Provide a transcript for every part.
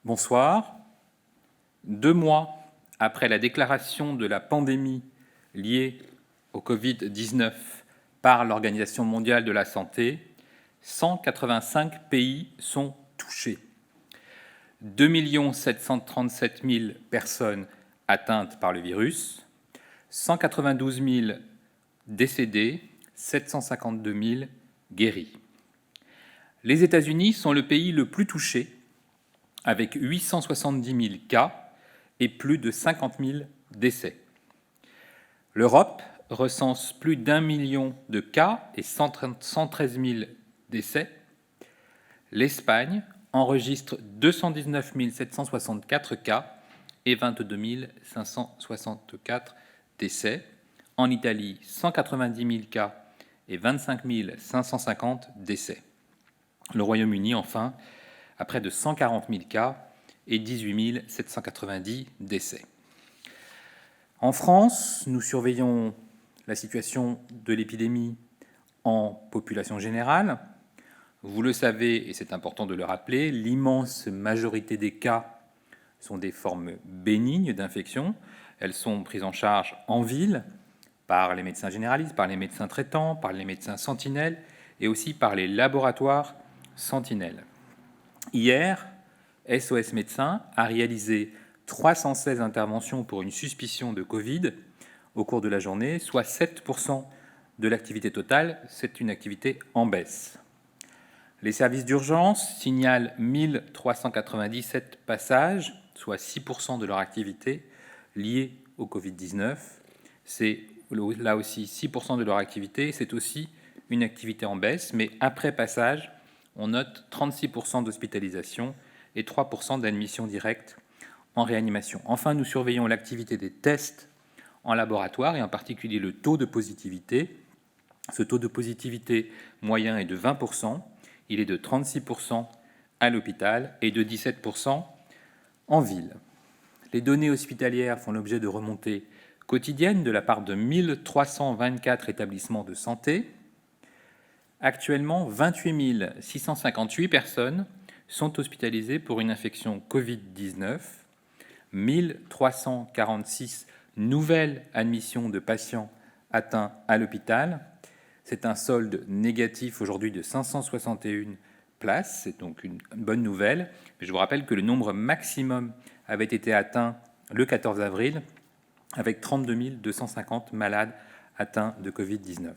Bonsoir. 2 mois après la déclaration de la pandémie liée au Covid-19 par l'Organisation mondiale de la santé, 185 pays sont touchés. 2 737 000 personnes atteintes par le virus, 192 000 décédés, 752 000 guéris. Les États-Unis sont le pays le plus touché, avec 870 000 cas et plus de 50 000 décès. L'Europe recense plus d'1 million de cas et 113 000 décès. L'Espagne enregistre 219 764 cas et 22 564 décès. En Italie, 190 000 cas et 25 550 décès. Le Royaume-Uni, enfin, a près de 140 000 cas et 18 790 décès. En France, nous surveillons la situation de l'épidémie en population générale. Vous le savez, et c'est important de le rappeler, l'immense majorité des cas sont des formes bénignes d'infection. Elles sont prises en charge en ville par les médecins généralistes, par les médecins traitants, par les médecins sentinelles et aussi par les laboratoires sentinelles. Hier, SOS Médecins a réalisé 316 interventions pour une suspicion de Covid au cours de la journée, soit 7% de l'activité totale. C'est une activité en baisse. Les services d'urgence signalent 1397 passages, soit 6% de leur activité liée au Covid-19. C'est là aussi 6% de leur activité. C'est aussi une activité en baisse, mais après passage, on note 36% d'hospitalisation et 3% d'admission directe en réanimation. Enfin, nous surveillons l'activité des tests en laboratoire et en particulier le taux de positivité. Ce taux de positivité moyen est de 20%. Il est de 36% à l'hôpital et de 17% en ville. Les données hospitalières font l'objet de remontées quotidiennes de la part de 1324 établissements de santé. Actuellement, 28 658 personnes sont hospitalisées pour une infection Covid-19, 1346 nouvelles admissions de patients atteints à l'hôpital. C'est un solde négatif aujourd'hui de 561 places, c'est donc une bonne nouvelle. Mais je vous rappelle que le nombre maximum avait été atteint le 14 avril, avec 32 250 malades atteints de Covid-19.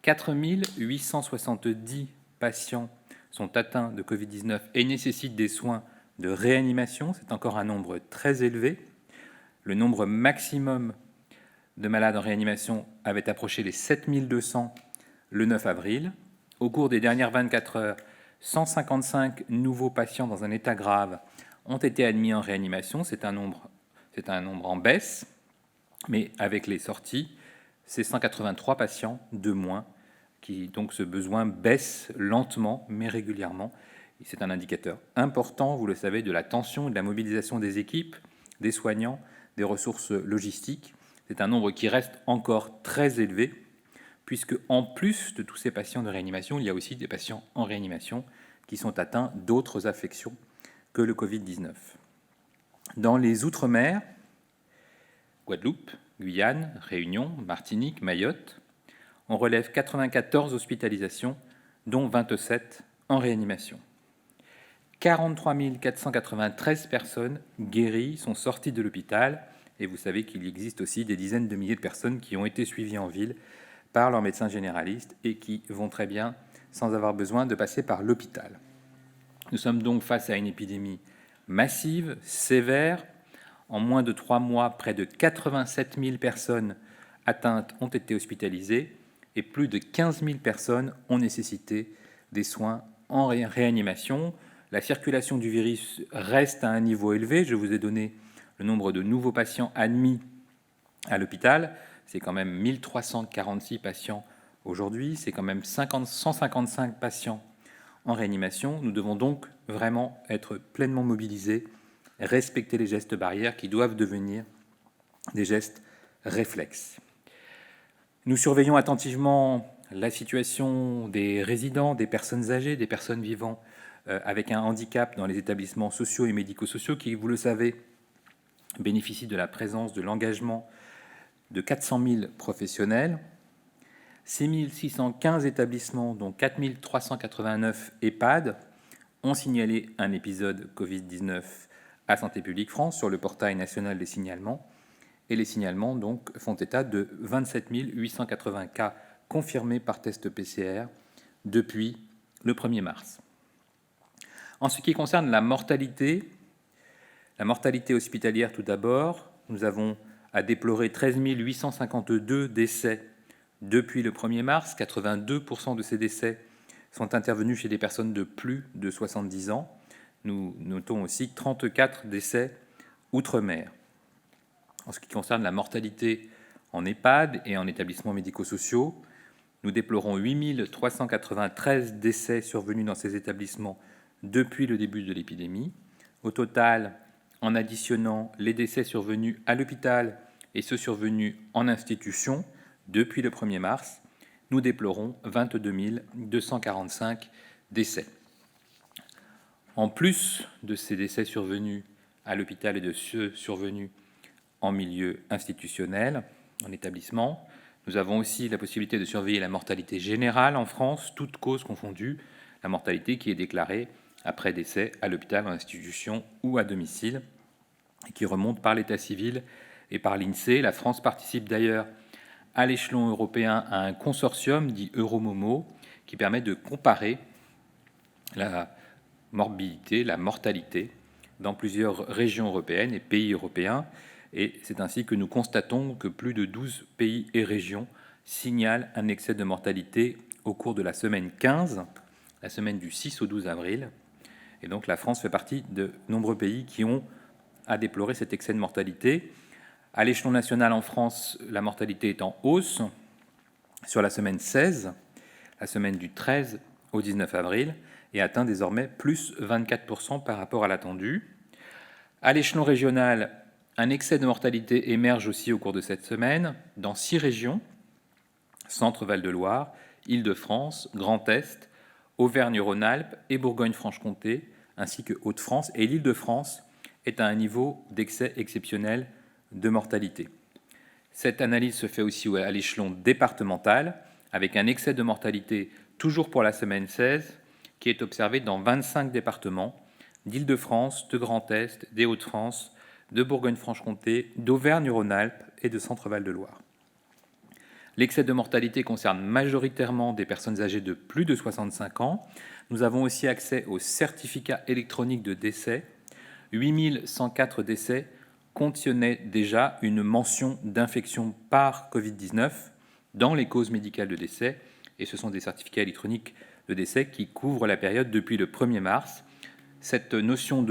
4 870 patients sont atteints de Covid-19 et nécessitent des soins de réanimation. C'est encore un nombre très élevé. Le nombre maximum de malades en réanimation avait approché les 7 200 le 9 avril. Au cours des dernières 24 heures, 155 nouveaux patients dans un état grave ont été admis en réanimation. C'est un nombre en baisse, mais avec les sorties, c'est 183 patients de moins, donc ce besoin baisse lentement mais régulièrement. C'est un indicateur important, vous le savez, de la tension et de la mobilisation des équipes, des soignants, des ressources logistiques. C'est un nombre qui reste encore très élevé, puisque en plus de tous ces patients de réanimation, il y a aussi des patients en réanimation qui sont atteints d'autres affections que le Covid-19. Dans les Outre-mer, Guadeloupe, Guyane, Réunion, Martinique, Mayotte, on relève 94 hospitalisations, dont 27 en réanimation. 43 493 personnes guéries sont sorties de l'hôpital, et vous savez qu'il existe aussi des dizaines de milliers de personnes qui ont été suivies en ville par leur médecin généraliste et qui vont très bien sans avoir besoin de passer par l'hôpital. Nous sommes donc face à une épidémie massive, sévère. En moins de 3 mois, près de 87 000 personnes atteintes ont été hospitalisées et plus de 15 000 personnes ont nécessité des soins en réanimation. La circulation du virus reste à un niveau élevé. Je vous ai donné le nombre de nouveaux patients admis à l'hôpital. C'est quand même 1346 patients aujourd'hui. C'est quand même 155 patients en réanimation. Nous devons donc vraiment être pleinement mobilisés, respecter les gestes barrières qui doivent devenir des gestes réflexes. Nous surveillons attentivement la situation des résidents, des personnes âgées, des personnes vivant avec un handicap dans les établissements sociaux et médico-sociaux qui, vous le savez, bénéficient de la présence, de l'engagement de 400 000 professionnels. 6 615 établissements, dont 4 389 EHPAD, ont signalé un épisode Covid-19 à Santé publique France sur le portail national des signalements. Et les signalements donc, font état de 27 880 cas confirmés par test PCR depuis le 1er mars. En ce qui concerne la mortalité hospitalière tout d'abord, nous avons à déplorer 13 852 décès depuis le 1er mars. 82% de ces décès sont intervenus chez des personnes de plus de 70 ans. Nous notons aussi 34 décès outre-mer. En ce qui concerne la mortalité en EHPAD et en établissements médico-sociaux, nous déplorons 8 393 décès survenus dans ces établissements depuis le début de l'épidémie. Au total, en additionnant les décès survenus à l'hôpital et ceux survenus en institution depuis le 1er mars, nous déplorons 22 245 décès. En plus de ces décès survenus à l'hôpital et de ceux survenus en milieu institutionnel, en établissement, nous avons aussi la possibilité de surveiller la mortalité générale en France, toutes causes confondues, la mortalité qui est déclarée après décès à l'hôpital, en institution ou à domicile, et qui remonte par l'état civil et par l'INSEE. La France participe d'ailleurs à l'échelon européen à un consortium dit Euromomo, qui permet de comparer la morbidité, la mortalité dans plusieurs régions européennes et pays européens. Et c'est ainsi que nous constatons que plus de 12 pays et régions signalent un excès de mortalité au cours de la semaine 15, la semaine du 6 au 12 avril. Et donc la France fait partie de nombreux pays qui ont à déplorer cet excès de mortalité. À l'échelon national en France, la mortalité est en hausse sur la semaine 16, la semaine du 13 au 19 avril, et atteint désormais plus 24% par rapport à l'attendu. À l'échelon régional, un excès de mortalité émerge aussi au cours de cette semaine dans 6 régions, Centre-Val de Loire, Île-de-France, Grand Est, Auvergne-Rhône-Alpes et Bourgogne-Franche-Comté, ainsi que Hauts-de-France, et l'Île-de-France est à un niveau d'excès exceptionnel de mortalité. Cette analyse se fait aussi à l'échelon départemental, avec un excès de mortalité toujours pour la semaine 16, qui est observé dans 25 départements, d'Île-de-France, de Grand Est, des Hauts-de-France, de Bourgogne-Franche-Comté, d'Auvergne-Rhône-Alpes et de Centre-Val de Loire. L'excès de mortalité concerne majoritairement des personnes âgées de plus de 65 ans. Nous avons aussi accès au certificat électronique de décès. 8104 décès contenaient déjà une mention d'infection par Covid-19 dans les causes médicales de décès, et ce sont des certificats électroniques de décès qui couvrent la période depuis le 1er mars. Cette notion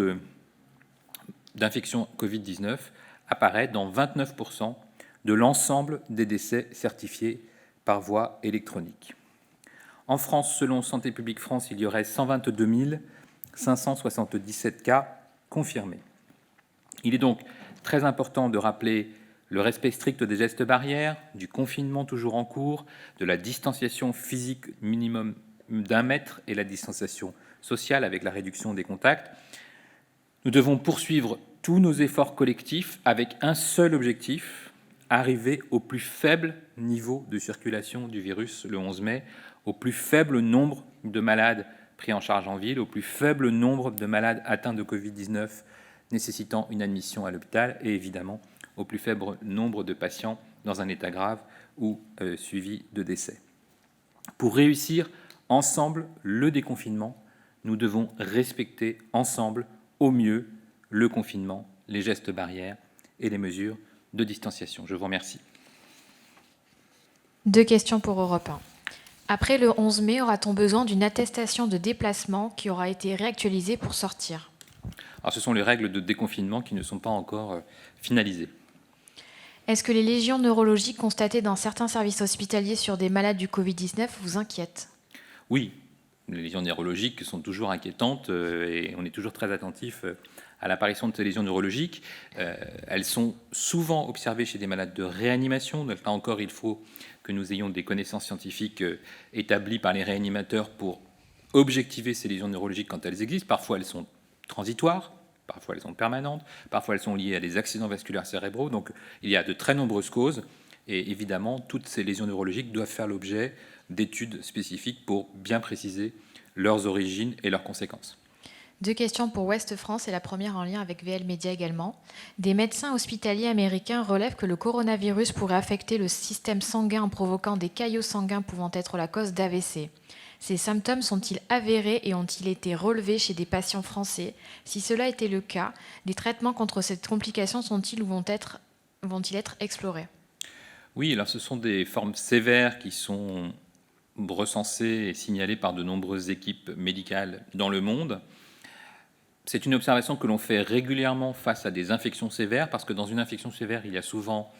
d'infection Covid-19 apparaît dans 29% de l'ensemble des décès certifiés par voie électronique. En France, selon Santé publique France, il y aurait 122 577 cas confirmés. Il est donc très important de rappeler le respect strict des gestes barrières, du confinement toujours en cours, de la distanciation physique minimum d'1 mètre et la distanciation sociale avec la réduction des contacts. Nous devons poursuivre tous nos efforts collectifs avec un seul objectif, arriver au plus faible niveau de circulation du virus le 11 mai, au plus faible nombre de malades pris en charge en ville, au plus faible nombre de malades atteints de Covid-19 nécessitant une admission à l'hôpital et évidemment au plus faible nombre de patients dans un état grave ou suivi de décès. Pour réussir ensemble le déconfinement, nous devons respecter ensemble au mieux le confinement, les gestes barrières et les mesures de distanciation. Je vous remercie. 2 questions pour Europe 1. Après le 11 mai, aura-t-on besoin d'une attestation de déplacement qui aura été réactualisée pour sortir ? Alors, ce sont les règles de déconfinement qui ne sont pas encore finalisées. Est-ce que les lésions neurologiques constatées dans certains services hospitaliers sur des malades du Covid-19 vous inquiètent ? Oui, les lésions neurologiques sont toujours inquiétantes et on est toujours très attentif à l'apparition de ces lésions neurologiques. Elles sont souvent observées chez des malades de réanimation. Donc, là encore, il faut que nous ayons des connaissances scientifiques établies par les réanimateurs pour objectiver ces lésions neurologiques quand elles existent. Parfois, elles sont transitoires, parfois, elles sont permanentes, parfois, elles sont liées à des accidents vasculaires cérébraux. Donc, il y a de très nombreuses causes. Et évidemment, toutes ces lésions neurologiques doivent faire l'objet d'études spécifiques pour bien préciser leurs origines et leurs conséquences. 2 questions pour Ouest France et la première en lien avec VL Média également. Des médecins hospitaliers américains relèvent que le coronavirus pourrait affecter le système sanguin en provoquant des caillots sanguins pouvant être la cause d'AVC. Ces symptômes sont-ils avérés et ont-ils été relevés chez des patients français? Si cela était le cas, des traitements contre cette complication sont-ils ou vont-ils être explorés? Oui, alors ce sont des formes sévères qui sont recensées et signalées par de nombreuses équipes médicales dans le monde. C'est une observation que l'on fait régulièrement face à des infections sévères, parce que dans une infection sévère, il y a souvent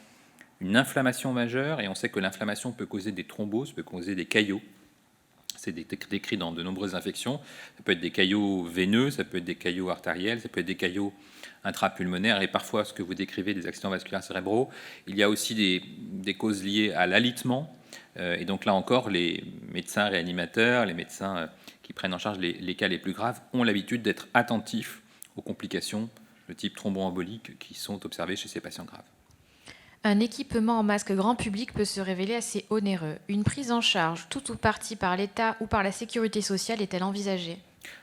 une inflammation majeure, et on sait que l'inflammation peut causer des thromboses, peut causer des caillots. C'est décrit dans de nombreuses infections. Ça peut être des caillots veineux, ça peut être des caillots artériels, ça peut être des caillots intrapulmonaires, et parfois, ce que vous décrivez, des accidents vasculaires cérébraux. Il y a aussi des causes liées à l'alitement, et donc là encore, les médecins réanimateurs, les médecins qui prennent en charge les cas les plus graves ont l'habitude d'être attentifs aux complications de type thromboembolique qui sont observées chez ces patients graves. Un équipement en masque grand public peut se révéler assez onéreux. Une prise en charge, tout ou partie par l'État ou par la Sécurité sociale, est-elle envisagée?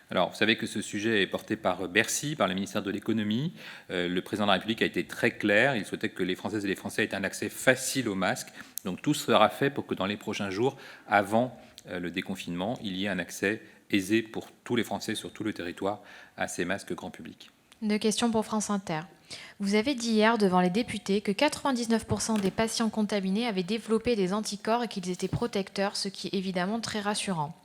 Alors, vous savez que ce sujet est porté par Bercy, par le ministère de l'économie. Le président de la République a été très clair. Il souhaitait que les Françaises et les Français aient un accès facile aux masques. Donc, tout sera fait pour que dans les prochains jours, avant le déconfinement, il y ait un accès aisé pour tous les Français sur tout le territoire à ces masques grand public. 2 questions pour France Inter. Vous avez dit hier devant les députés que 99% des patients contaminés avaient développé des anticorps et qu'ils étaient protecteurs, ce qui est évidemment très rassurant.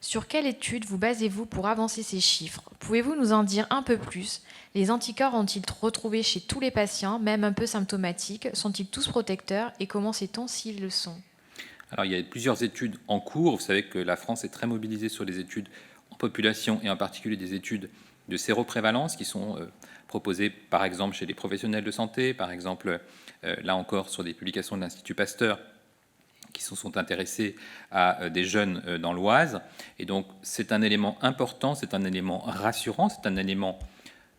Sur quelle étude vous basez-vous pour avancer ces chiffres? Pouvez-vous nous en dire un peu plus? Les anticorps ont-ils retrouvé chez tous les patients, même un peu symptomatiques? Sont-ils tous protecteurs? Et comment sait-on s'ils le sont? Alors, il y a plusieurs études en cours. Vous savez que la France est très mobilisée sur les études en population et en particulier des études de séroprévalence qui sont proposées par exemple chez les professionnels de santé, par exemple là encore sur des publications de l'Institut Pasteur qui se sont intéressés à des jeunes dans l'Oise. Et donc c'est un élément important, c'est un élément rassurant, c'est un élément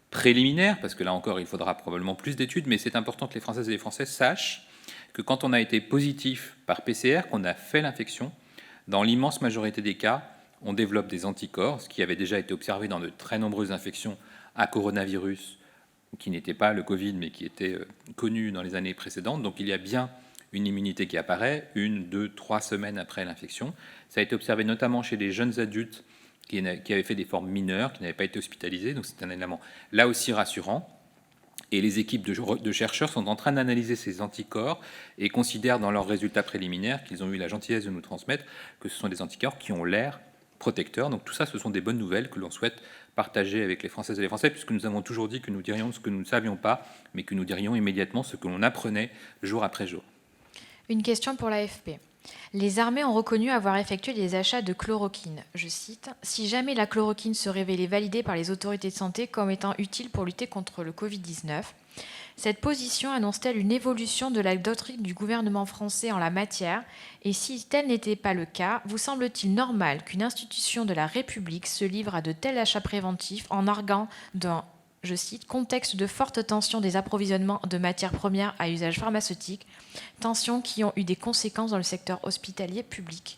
préliminaire, parce que là encore il faudra probablement plus d'études, mais c'est important que les Françaises et les Français sachent que quand on a été positif par PCR, qu'on a fait l'infection, dans l'immense majorité des cas, on développe des anticorps, ce qui avait déjà été observé dans de très nombreuses infections à coronavirus, qui n'étaient pas le Covid, mais qui étaient connues dans les années précédentes. Donc il y a bien une immunité qui apparaît 1, 2, 3 semaines après l'infection. Ça a été observé notamment chez les jeunes adultes qui avaient fait des formes mineures, qui n'avaient pas été hospitalisés. Donc c'est un élément là aussi rassurant. Et les équipes de chercheurs sont en train d'analyser ces anticorps et considèrent dans leurs résultats préliminaires qu'ils ont eu la gentillesse de nous transmettre que ce sont des anticorps qui ont l'air protecteurs. Donc tout ça, ce sont des bonnes nouvelles que l'on souhaite partager avec les Françaises et les Français, puisque nous avons toujours dit que nous dirions ce que nous ne savions pas, mais que nous dirions immédiatement ce que l'on apprenait jour après jour. Une question pour l'AFP. Les armées ont reconnu avoir effectué des achats de chloroquine. Je cite, « Si jamais la chloroquine se révélait validée par les autorités de santé comme étant utile pour lutter contre le Covid-19, cette position annonce-t-elle une évolution de la doctrine du gouvernement français en la matière? Et si tel n'était pas le cas, vous semble-t-il normal qu'une institution de la République se livre à de tels achats préventifs en arguant d'un, je cite, contexte de forte tension des approvisionnements de matières premières à usage pharmaceutique, tensions qui ont eu des conséquences dans le secteur hospitalier public? »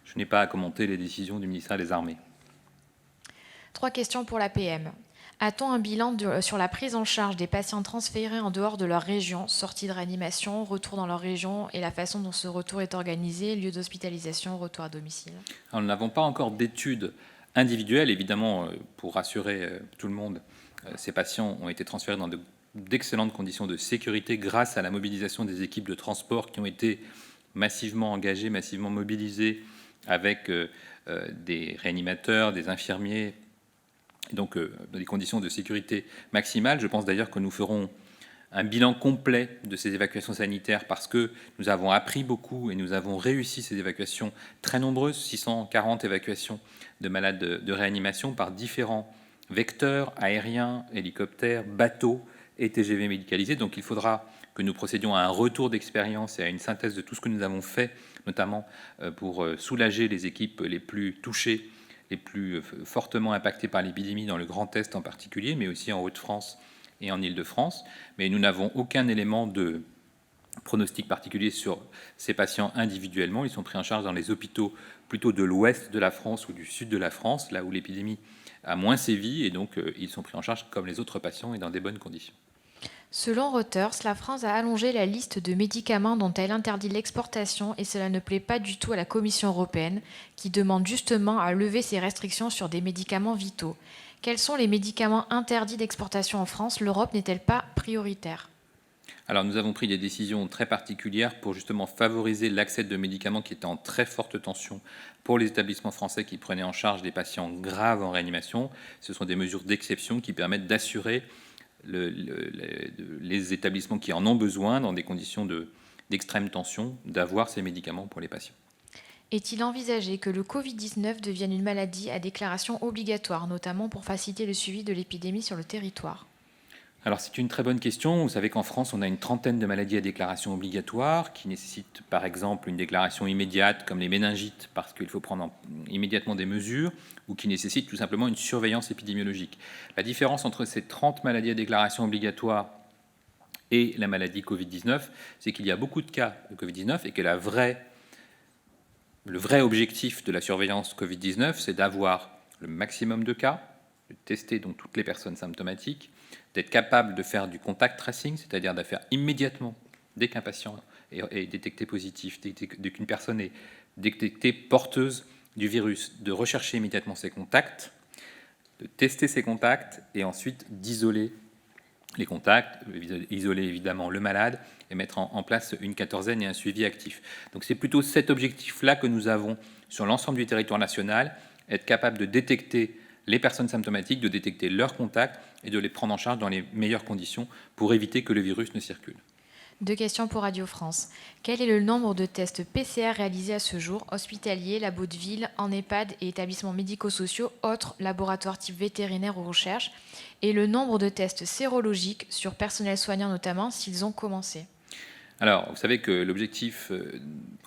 Je n'ai pas à commenter les décisions du ministère des Armées. 3 questions pour la PM. A-t-on un bilan sur la prise en charge des patients transférés en dehors de leur région, sortie de réanimation, retour dans leur région et la façon dont ce retour est organisé, lieu d'hospitalisation, retour à domicile? Alors, nous n'avons pas encore d'études individuelles, évidemment, pour rassurer tout le monde. Ces patients ont été transférés dans d'excellentes conditions de sécurité grâce à la mobilisation des équipes de transport qui ont été massivement engagées, massivement mobilisées avec des réanimateurs, des infirmiers, donc dans des conditions de sécurité maximale. Je pense d'ailleurs que nous ferons un bilan complet de ces évacuations sanitaires parce que nous avons appris beaucoup et nous avons réussi ces évacuations très nombreuses, 640 évacuations de malades de réanimation par différents vecteurs aériens, hélicoptères, bateaux et TGV médicalisés. Donc il faudra que nous procédions à un retour d'expérience et à une synthèse de tout ce que nous avons fait, notamment pour soulager les équipes les plus touchées les plus fortement impactés par l'épidémie, dans le Grand Est en particulier, mais aussi en Hauts-de-France et en Île-de-France. Mais nous n'avons aucun élément de pronostic particulier sur ces patients individuellement. Ils sont pris en charge dans les hôpitaux plutôt de l'ouest de la France ou du sud de la France, là où l'épidémie a moins sévi, et donc ils sont pris en charge comme les autres patients et dans des bonnes conditions. Selon Reuters, la France a allongé la liste de médicaments dont elle interdit l'exportation et cela ne plaît pas du tout à la Commission européenne qui demande justement à lever ces restrictions sur des médicaments vitaux. Quels sont les médicaments interdits d'exportation en France? L'Europe n'est-elle pas prioritaire? Alors nous avons pris des décisions très particulières pour justement favoriser l'accès de médicaments qui étaient en très forte tension pour les établissements français qui prenaient en charge des patients graves en réanimation. Ce sont des mesures d'exception qui permettent d'assurer les établissements qui en ont besoin dans des conditions d'extrême tension d'avoir ces médicaments pour les patients. Est-il envisagé que le Covid-19 devienne une maladie à déclaration obligatoire, notamment pour faciliter le suivi de l'épidémie sur le territoire? Alors c'est une très bonne question. Vous savez qu'en France, on a une trentaine de maladies à déclaration obligatoire qui nécessitent par exemple une déclaration immédiate comme les méningites parce qu'il faut prendre immédiatement des mesures ou qui nécessitent tout simplement une surveillance épidémiologique. La différence entre ces 30 maladies à déclaration obligatoire et la maladie Covid-19, c'est qu'il y a beaucoup de cas de Covid-19 et que le vrai objectif de la surveillance Covid-19, c'est d'avoir le maximum de cas, de tester donc toutes les personnes symptomatiques, d'être capable de faire du contact tracing, c'est-à-dire de faire immédiatement, dès qu'un patient est détecté positif, dès qu'une personne est détectée porteuse du virus, de rechercher immédiatement ses contacts, de tester ses contacts et ensuite d'isoler les contacts, isoler évidemment le malade et mettre en place une quatorzaine et un suivi actif. Donc c'est plutôt cet objectif-là que nous avons sur l'ensemble du territoire national, être capable de détecter les personnes symptomatiques, de détecter leurs contacts et de les prendre en charge dans les meilleures conditions pour éviter que le virus ne circule. 2 questions pour Radio France. Quel est le nombre de tests PCR réalisés à ce jour, hospitaliers, labos de ville, en EHPAD et établissements médico-sociaux, autres laboratoires type vétérinaire ou recherche, et le nombre de tests sérologiques sur personnel soignant notamment, s'ils ont commencé? Alors, vous savez que l'objectif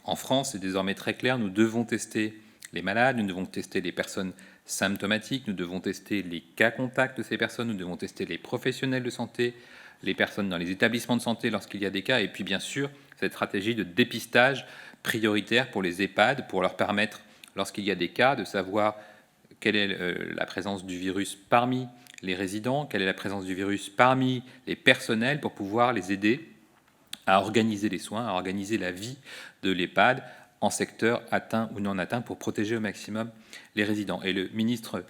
en France est désormais très clair. Nous devons tester les malades, nous devons tester les personnes symptomatiques, nous devons tester les cas contacts de ces personnes, nous devons tester les professionnels de santé, les personnes dans les établissements de santé lorsqu'il y a des cas, et puis bien sûr cette stratégie de dépistage prioritaire pour les EHPAD, pour leur permettre, lorsqu'il y a des cas, de savoir quelle est la présence du virus parmi les résidents, quelle est la présence du virus parmi les personnels, pour pouvoir les aider à organiser les soins, à organiser la vie de l'EHPAD en secteur atteint ou non atteint pour protéger au maximum les résidents. Et le ministre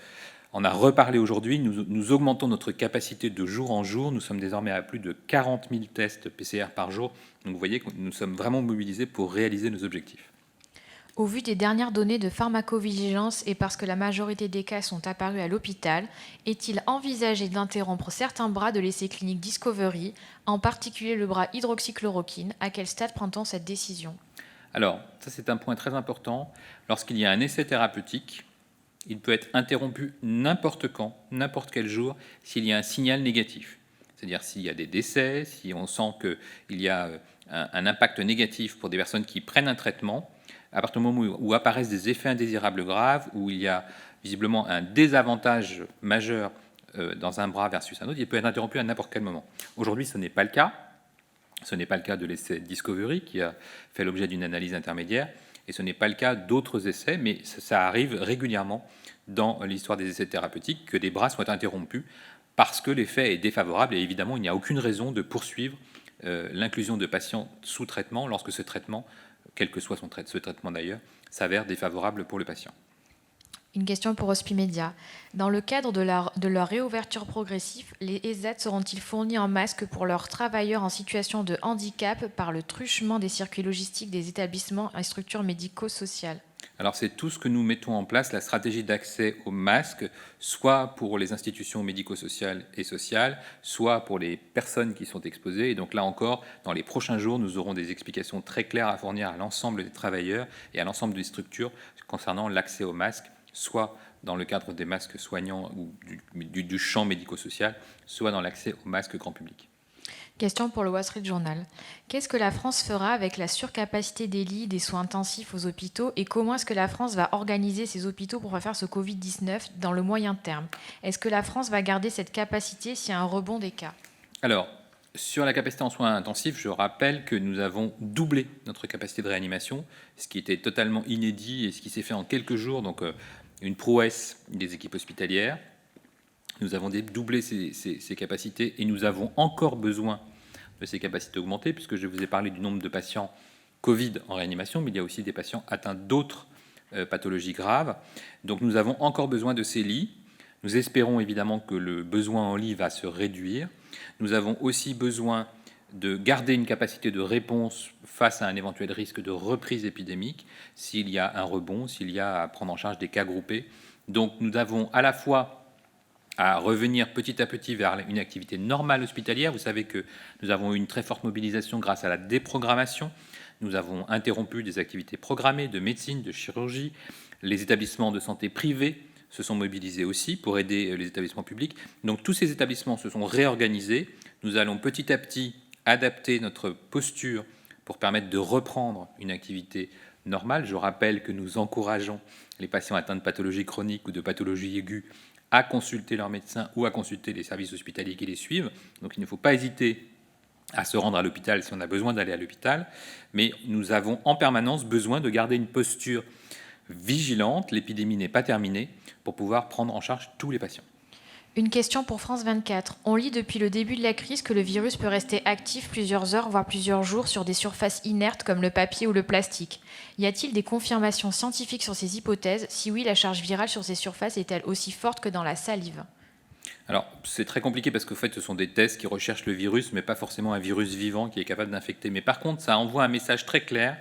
en a reparlé aujourd'hui. Nous augmentons notre capacité de jour en jour. Nous sommes désormais à plus de 40 000 tests PCR par jour. Donc vous voyez que nous sommes vraiment mobilisés pour réaliser nos objectifs. Au vu des dernières données de pharmacovigilance et parce que la majorité des cas sont apparus à l'hôpital, est-il envisagé d'interrompre certains bras de l'essai clinique Discovery, en particulier le bras hydroxychloroquine? À quel stade prend-on cette décision? Alors, ça c'est un point très important. Lorsqu'il y a un essai thérapeutique, il peut être interrompu n'importe quand, n'importe quel jour, s'il y a un signal négatif. C'est-à-dire s'il y a des décès, si on sent qu'il y a un impact négatif pour des personnes qui prennent un traitement, à partir du moment où apparaissent des effets indésirables graves, où il y a visiblement un désavantage majeur dans un bras versus un autre, il peut être interrompu à n'importe quel moment. Aujourd'hui, ce n'est pas le cas. Ce n'est pas le cas de l'essai Discovery, qui a fait l'objet d'une analyse intermédiaire, et ce n'est pas le cas d'autres essais, mais ça arrive régulièrement dans l'histoire des essais thérapeutiques que des bras soient interrompus parce que l'effet est défavorable, et évidemment, il n'y a aucune raison de poursuivre l'inclusion de patients sous traitement lorsque ce traitement, quel que soit ce traitement d'ailleurs, s'avère défavorable pour le patient. Une question pour Hospimedia. Dans le cadre de leur réouverture progressive, les ESAT seront-ils fournis en masque pour leurs travailleurs en situation de handicap par le truchement des circuits logistiques des établissements et structures médico-sociales? Alors c'est tout ce que nous mettons en place, la stratégie d'accès aux masques, soit pour les institutions médico-sociales et sociales, soit pour les personnes qui sont exposées. Et donc là encore, dans les prochains jours, nous aurons des explications très claires à fournir à l'ensemble des travailleurs et à l'ensemble des structures concernant l'accès aux masques, soit dans le cadre des masques soignants ou du champ médico-social, soit dans l'accès aux masques grand public. Question pour le Wall Street Journal. Qu'est-ce que la France fera avec la surcapacité des lits des soins intensifs aux hôpitaux et comment est-ce que la France va organiser ses hôpitaux pour faire face au Covid-19 dans le moyen terme? Est-ce que la France va garder cette capacité s'il y a un rebond des cas? Alors, sur la capacité en soins intensifs, je rappelle que nous avons doublé notre capacité de réanimation, ce qui était totalement inédit et ce qui s'est fait en quelques jours, donc une prouesse des équipes hospitalières. Nous avons doublé ces capacités et nous avons encore besoin de ces capacités augmentées, puisque je vous ai parlé du nombre de patients Covid en réanimation, mais il y a aussi des patients atteints d'autres pathologies graves. Donc nous avons encore besoin de ces lits. Nous espérons évidemment que le besoin en lits va se réduire. Nous avons aussi besoin de garder une capacité de réponse face à un éventuel risque de reprise épidémique, s'il y a un rebond, s'il y a à prendre en charge des cas groupés. Donc nous avons à la fois à revenir petit à petit vers une activité normale hospitalière. Vous savez que nous avons eu une très forte mobilisation grâce à la déprogrammation. Nous avons interrompu des activités programmées de médecine, de chirurgie. Les établissements de santé privés se sont mobilisés aussi pour aider les établissements publics. Donc tous ces établissements se sont réorganisés. Nous allons petit à petit adapter notre posture pour permettre de reprendre une activité normale. Je rappelle que nous encourageons les patients atteints de pathologies chroniques ou de pathologies aiguës à consulter leur médecin ou à consulter les services hospitaliers qui les suivent. Donc il ne faut pas hésiter à se rendre à l'hôpital si on a besoin d'aller à l'hôpital, mais nous avons en permanence besoin de garder une posture vigilante, l'épidémie n'est pas terminée, pour pouvoir prendre en charge tous les patients. Une question pour France 24. On lit depuis le début de la crise que le virus peut rester actif plusieurs heures, voire plusieurs jours sur des surfaces inertes comme le papier ou le plastique. Y a-t-il des confirmations scientifiques sur ces hypothèses? Si oui, la charge virale sur ces surfaces est-elle aussi forte que dans la salive? Alors, c'est très compliqué parce qu'en fait, ce sont des tests qui recherchent le virus, mais pas forcément un virus vivant qui est capable d'infecter. Mais par contre, ça envoie un message très clair,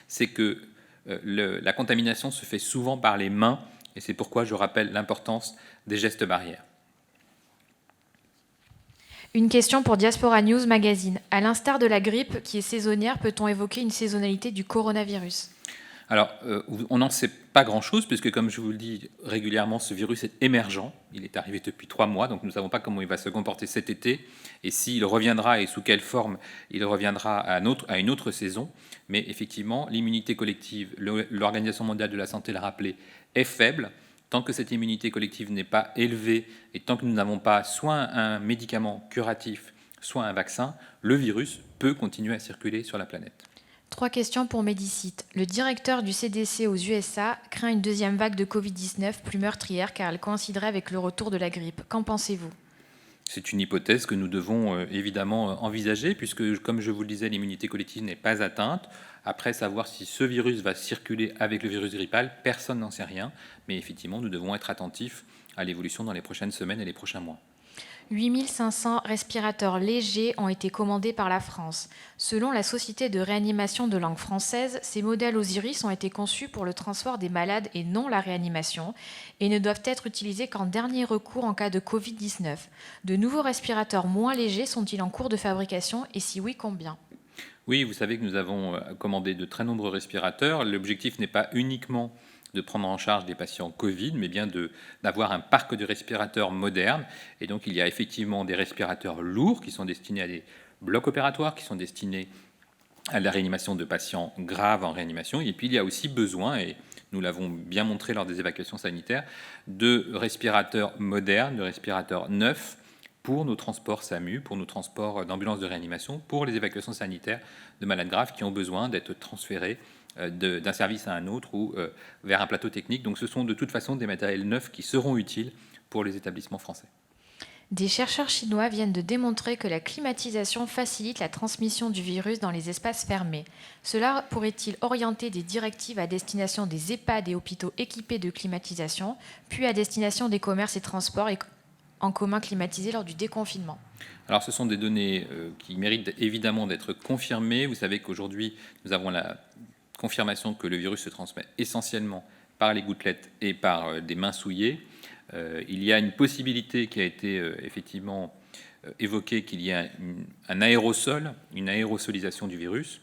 c'est que la contamination se fait souvent par les mains, et c'est pourquoi je rappelle l'importance des gestes barrières. Une question pour Diaspora News Magazine. À l'instar de la grippe qui est saisonnière, peut-on évoquer une saisonnalité du coronavirus? Alors, on n'en sait pas grand-chose, puisque comme je vous le dis régulièrement, ce virus est émergent. Il est arrivé depuis 3 mois, donc nous ne savons pas comment il va se comporter cet été, et s'il reviendra et sous quelle forme il reviendra à une autre saison. Mais effectivement, l'immunité collective, l'Organisation mondiale de la santé l'a rappelé, est faible. Tant que cette immunité collective n'est pas élevée, et tant que nous n'avons pas soit un médicament curatif, soit un vaccin, le virus peut continuer à circuler sur la planète. 3 questions pour Médicite. Le directeur du CDC aux USA craint une deuxième vague de Covid-19 plus meurtrière car elle coïnciderait avec le retour de la grippe. Qu'en pensez-vous? C'est une hypothèse que nous devons évidemment envisager, puisque, comme je vous le disais, l'immunité collective n'est pas atteinte. Après, savoir si ce virus va circuler avec le virus grippal, personne n'en sait rien. Mais effectivement, nous devons être attentifs à l'évolution dans les prochaines semaines et les prochains mois. 8500 respirateurs légers ont été commandés par la France. Selon la Société de réanimation de langue française, ces modèles Osiris ont été conçus pour le transport des malades et non la réanimation et ne doivent être utilisés qu'en dernier recours en cas de Covid-19. De nouveaux respirateurs moins légers sont-ils en cours de fabrication et si oui, combien? Oui, vous savez que nous avons commandé de très nombreux respirateurs. L'objectif n'est pas uniquement de prendre en charge des patients Covid, mais bien d'avoir un parc de respirateurs modernes. Et donc, il y a effectivement des respirateurs lourds qui sont destinés à des blocs opératoires, qui sont destinés à la réanimation de patients graves en réanimation. Et puis, il y a aussi besoin, et nous l'avons bien montré lors des évacuations sanitaires, de respirateurs modernes, de respirateurs neufs, pour nos transports SAMU, pour nos transports d'ambulances de réanimation, pour les évacuations sanitaires de malades graves qui ont besoin d'être transférés d'un service à un autre ou vers un plateau technique. Donc ce sont de toute façon des matériels neufs qui seront utiles pour les établissements français. Des chercheurs chinois viennent de démontrer que la climatisation facilite la transmission du virus dans les espaces fermés. Cela pourrait-il orienter des directives à destination des EHPAD et hôpitaux équipés de climatisation, puis à destination des commerces et transports en commun climatisés lors du déconfinement? Alors ce sont des données qui méritent évidemment d'être confirmées. Vous savez qu'aujourd'hui, nous avons la confirmation que le virus se transmet essentiellement par les gouttelettes et par des mains souillées. Il y a une possibilité qui a été effectivement évoquée, qu'il y ait un aérosol, une aérosolisation du virus,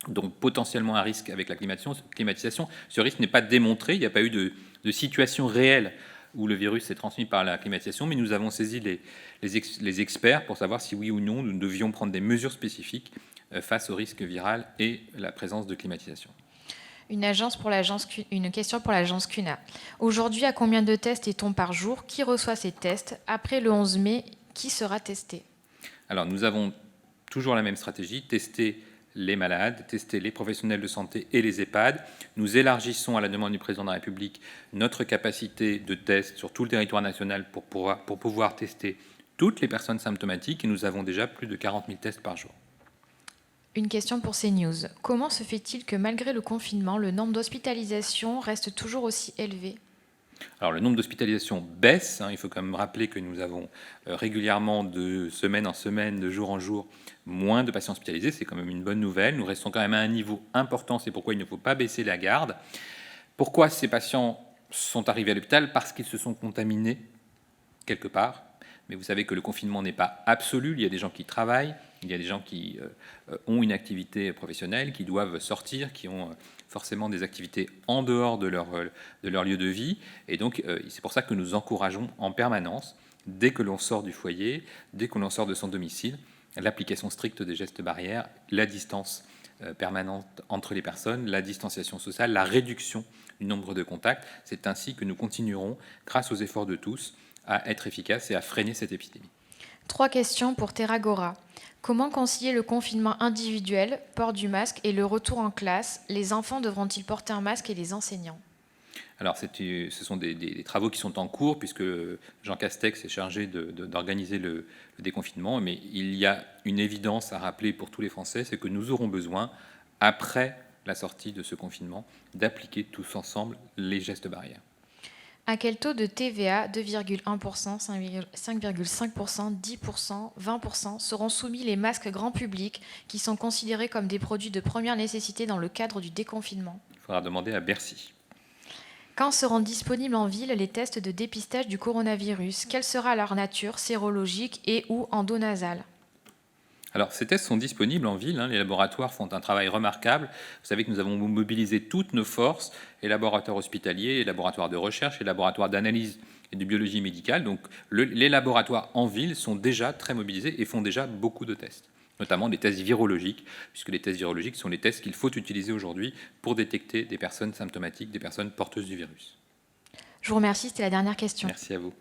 donc potentiellement un risque avec la climatisation. Ce risque n'est pas démontré, il n'y a pas eu de situation réelle où le virus s'est transmis par la climatisation, mais nous avons saisi les experts pour savoir si oui ou non nous devions prendre des mesures spécifiques face au risque viral et la présence de climatisation. Une question pour l'agence CUNA. Aujourd'hui, à combien de tests est-on par jour? Qui reçoit ces tests? Après le 11 mai, qui sera testé? Alors, nous avons toujours la même stratégie, tester les malades, tester les professionnels de santé et les EHPAD. Nous élargissons à la demande du président de la République notre capacité de test sur tout le territoire national pour pouvoir tester toutes les personnes symptomatiques et nous avons déjà plus de 40 000 tests par jour. Une question pour CNews. Comment se fait-il que malgré le confinement, le nombre d'hospitalisations reste toujours aussi élevé? Alors, le nombre d'hospitalisations baisse. Il faut quand même rappeler que nous avons régulièrement, de semaine en semaine, de jour en jour, moins de patients hospitalisés. C'est quand même une bonne nouvelle. Nous restons quand même à un niveau important. C'est pourquoi il ne faut pas baisser la garde. Pourquoi ces patients sont arrivés à l'hôpital? Parce qu'ils se sont contaminés quelque part. Mais vous savez que le confinement n'est pas absolu. Il y a des gens qui travaillent, il y a des gens qui ont une activité professionnelle, qui doivent sortir, qui ont forcément des activités en dehors de leur lieu de vie. Et donc, c'est pour ça que nous encourageons en permanence, dès que l'on sort du foyer, dès que l'on sort de son domicile, l'application stricte des gestes barrières, la distance permanente entre les personnes, la distanciation sociale, la réduction du nombre de contacts. C'est ainsi que nous continuerons, grâce aux efforts de tous, à être efficaces et à freiner cette épidémie. 3 questions pour Terragora. Comment concilier le confinement individuel, port du masque et le retour en classe? Les enfants devront-ils porter un masque et les enseignants? Alors, ce sont des travaux qui sont en cours, puisque Jean Castex est chargé d'organiser le déconfinement. Mais il y a une évidence à rappeler pour tous les Français, c'est que nous aurons besoin, après la sortie de ce confinement, d'appliquer tous ensemble les gestes barrières. À quel taux de TVA, 2,1%, 5,5%, 10%, 20% seront soumis les masques grand public qui sont considérés comme des produits de première nécessité dans le cadre du déconfinement? Il faudra demander à Bercy. Quand seront disponibles en ville les tests de dépistage du coronavirus? Quelle sera leur nature, sérologique et ou endonasale? Alors, ces tests sont disponibles en ville. Les laboratoires font un travail remarquable. Vous savez que nous avons mobilisé toutes nos forces, les laboratoires hospitaliers, les laboratoires de recherche, les laboratoires d'analyse et de biologie médicale. Donc, les laboratoires en ville sont déjà très mobilisés et font déjà beaucoup de tests, notamment des tests virologiques, puisque les tests virologiques sont les tests qu'il faut utiliser aujourd'hui pour détecter des personnes symptomatiques, des personnes porteuses du virus. Je vous remercie, c'était la dernière question. Merci à vous.